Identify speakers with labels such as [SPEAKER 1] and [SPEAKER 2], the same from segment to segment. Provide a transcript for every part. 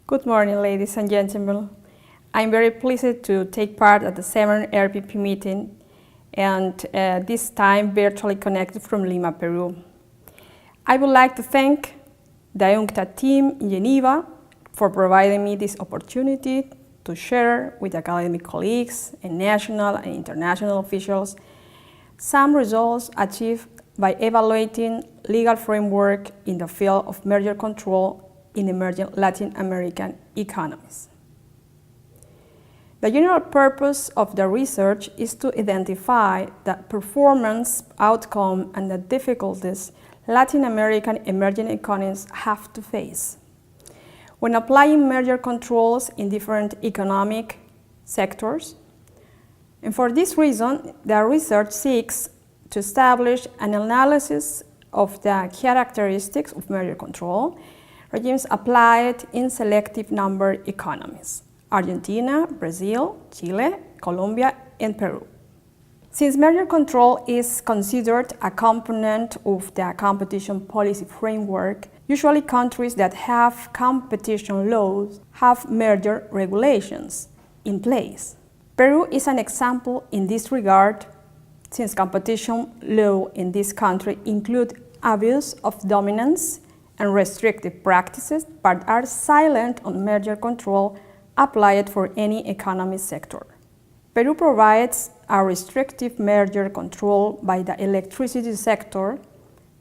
[SPEAKER 1] Good morning, ladies and gentlemen. I'm very pleased to take part at the 7th RPP meeting, and this time virtually connected from Lima, Peru. I would like to thank the UNCTAD team in Geneva for providing me this opportunity to share with academic colleagues and national and international officials some results achieved by evaluating legal framework in the field of merger control in emerging Latin American economies. The general purpose of the research is to identify the performance, outcome, and the difficulties Latin American emerging economies have to face when applying merger controls in different economic sectors. And for this reason, the research seeks to establish an analysis of the characteristics of merger control regimes applied in selective number economies: Argentina, Brazil, Chile, Colombia, and Peru. Since merger control is considered a component of the competition policy framework, usually countries that have competition laws have merger regulations in place. Peru is an example in this regard, since competition law in this country include abuse of dominance and restrictive practices, but are silent on merger control applied for any economic sector. Peru provides a restrictive merger control by the electricity sector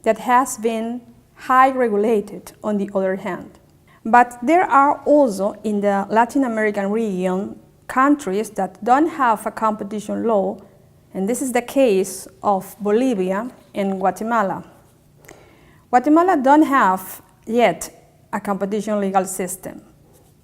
[SPEAKER 1] that has been high regulated on the other hand. But there are also in the Latin American region countries that don't have a competition law, and this is the case of Bolivia and Guatemala. Guatemala don't have yet a competition legal system,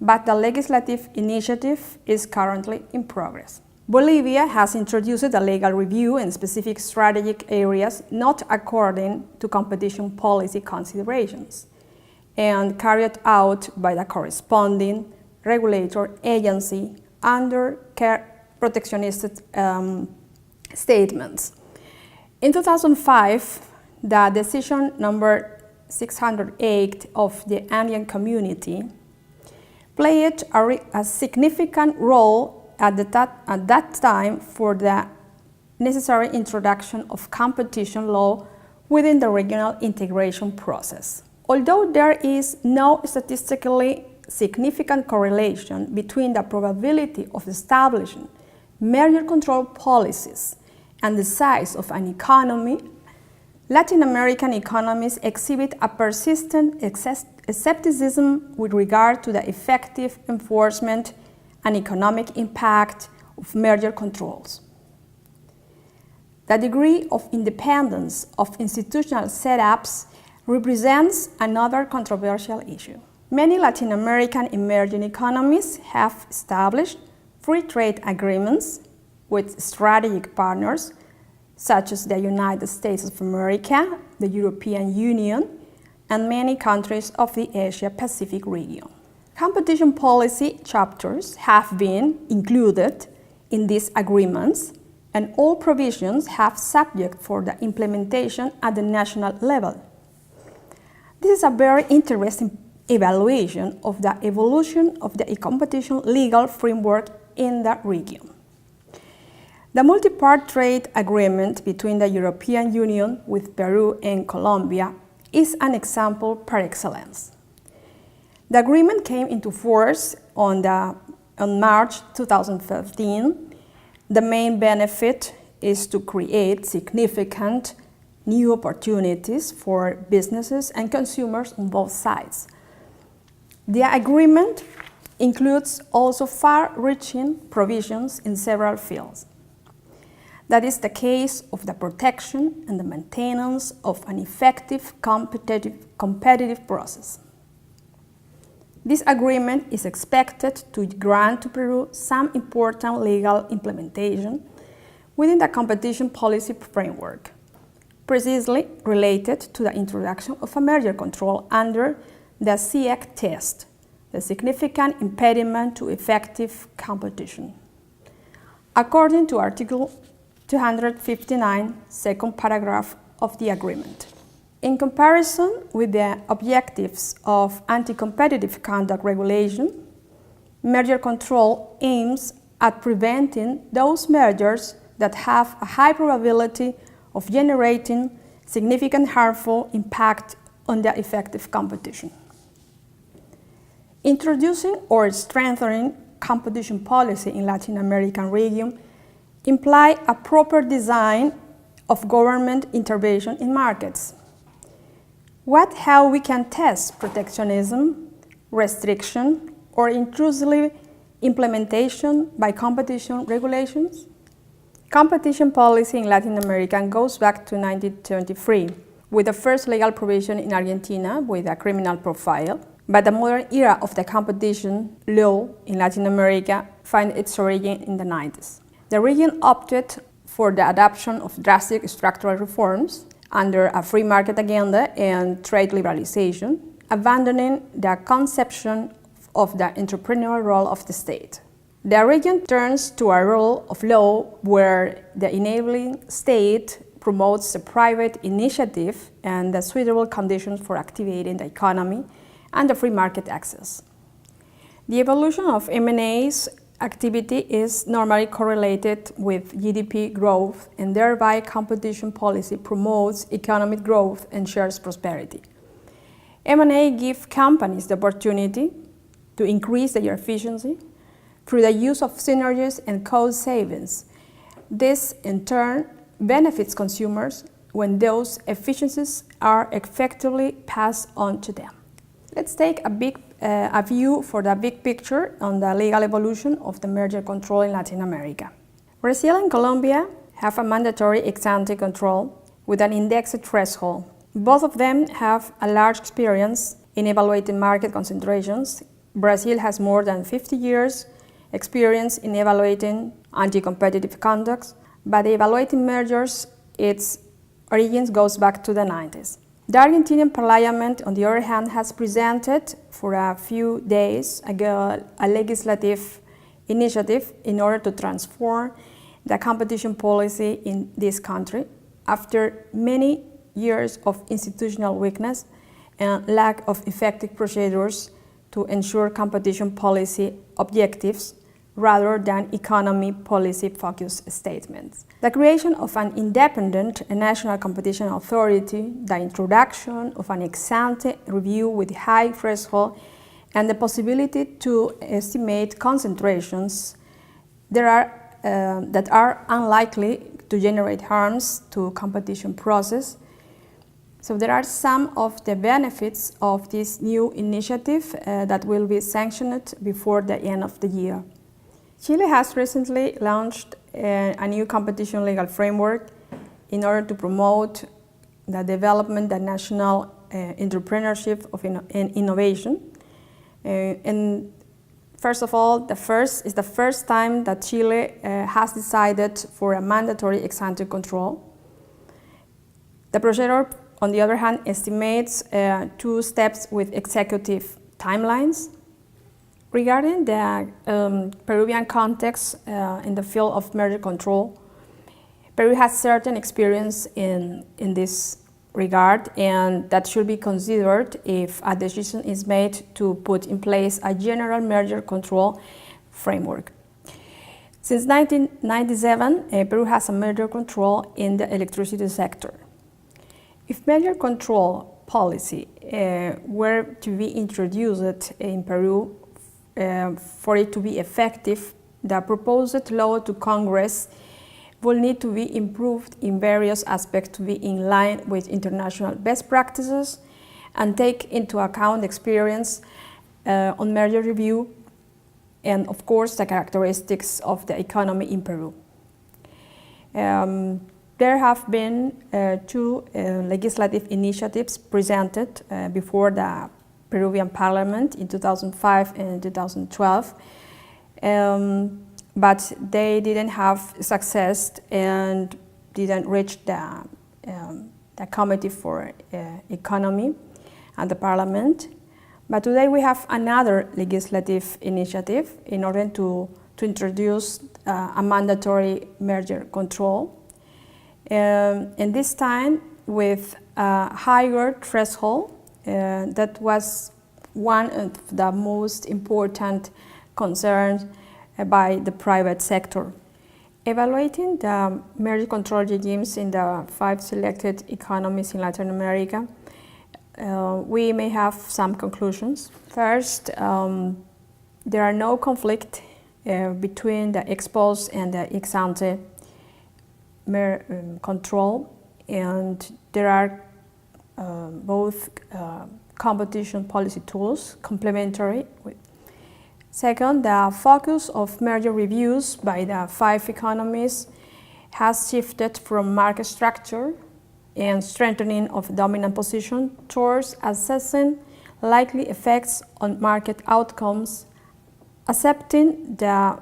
[SPEAKER 1] but the legislative initiative is currently in progress. Bolivia has introduced a legal review in specific strategic areas not according to competition policy considerations and carried out by the corresponding regulator agency under protectionist statements. In 2005, the decision number 608 of the Andean Community played a significant role at that time for the necessary introduction of competition law within the regional integration process. Although there is no statistically significant correlation between the probability of establishing merger control policies and the size of an economy, Latin American economies exhibit a persistent skepticism with regard to the effective enforcement and economic impact of merger controls. The degree of independence of institutional setups represents another controversial issue. Many Latin American emerging economies have established free trade agreements with strategic partners such as the United States of America, the European Union, and many countries of the Asia-Pacific region. Competition policy chapters have been included in these agreements, and all provisions have subject for the implementation at the national level. This is a very interesting evaluation of the evolution of the competition legal framework in the region. The multi-part trade agreement between the European Union with Peru and Colombia is an example par excellence. The agreement came into force on March 2015. The main benefit is to create significant new opportunities for businesses and consumers on both sides. The agreement includes also far-reaching provisions in several fields. That is the case of the protection and the maintenance of an effective competitive process. This agreement is expected to grant to Peru some important legal implementation within the competition policy framework, precisely related to the introduction of a merger control under the CEPIC test, the significant impediment to effective competition. According to Article 259, second paragraph of the agreement. In comparison with the objectives of anti-competitive conduct regulation, merger control aims at preventing those mergers that have a high probability of generating significant harmful impact on the effective competition. Introducing or strengthening competition policy in Latin American region imply a proper design of government intervention in markets. How we can test protectionism, restriction, or intrusive implementation by competition regulations? Competition policy in Latin America goes back to 1923, with the first legal provision in Argentina with a criminal profile. But the modern era of the competition law in Latin America finds its origin in the 90s. The region opted for the adoption of drastic structural reforms under a free market agenda and trade liberalization, abandoning the conception of the entrepreneurial role of the state. The region turns to a rule of law where the enabling state promotes the private initiative and the suitable conditions for activating the economy and the free market access. The evolution of M&A's activity is normally correlated with GDP growth, and thereby competition policy promotes economic growth and shares prosperity. M&A gives companies the opportunity to increase their efficiency through the use of synergies and cost savings. This, in turn, benefits consumers when those efficiencies are effectively passed on to them. Let's take a view for the big picture on the legal evolution of the merger control in Latin America. Brazil and Colombia have a mandatory ex-ante control with an indexed threshold. Both of them have a large experience in evaluating market concentrations. Brazil has more than 50 years experience in evaluating anti-competitive conduct, but evaluating mergers, its origins goes back to the 90s. The Argentinian Parliament, on the other hand, has presented for a few days ago a legislative initiative in order to transform the competition policy in this country after many years of institutional weakness and lack of effective procedures to ensure competition policy objectives rather than economy policy-focused statements. The creation of an independent national competition authority, the introduction of an ex-ante review with high threshold, and the possibility to estimate concentrations that are unlikely to generate harms to competition process. So there are some of the benefits of this new initiative that will be sanctioned before the end of the year. Chile has recently launched a new competition legal framework in order to promote the development of national entrepreneurship and innovation. And first of all, it's the first time that Chile has decided for a mandatory ex-ante control. The procedure, on the other hand, estimates 2 steps with executive timelines. Regarding the Peruvian context in the field of merger control, Peru has certain experience in this regard, and that should be considered if a decision is made to put in place a general merger control framework. Since 1997, Peru has a merger control in the electricity sector. If merger control policy were to be introduced in Peru, for it to be effective, the proposed law to Congress will need to be improved in various aspects to be in line with international best practices and take into account experience on merger review and, of course, the characteristics of the economy in Peru. There have been 2 legislative initiatives presented before the Peruvian Parliament in 2005 and 2012, but they didn't have success and didn't reach the Committee for Economy and the Parliament. But today we have another legislative initiative in order to introduce a mandatory merger control. And this time with a higher threshold. That was one of the most important concerns by the private sector. Evaluating the merger control regimes in the 5 selected economies in Latin America, we may have some conclusions. First, there are no conflict between the ex post and the ex ante control, and there are both competition policy tools complementary. Second, the focus of merger reviews by the 5 economies has shifted from market structure and strengthening of dominant position towards assessing likely effects on market outcomes, accepting the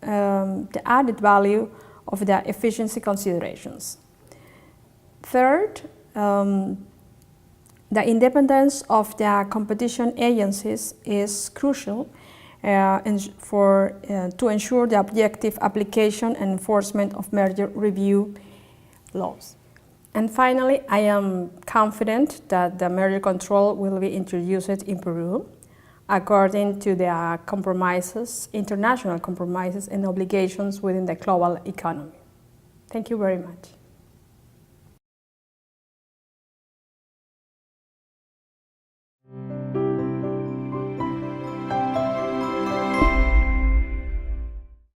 [SPEAKER 1] added value of the efficiency considerations. Third, the independence of the competition agencies is crucial to ensure the objective application and enforcement of merger review laws. And finally, I am confident that the merger control will be introduced in Peru according to the compromises, international compromises and obligations within the global economy. Thank you very much.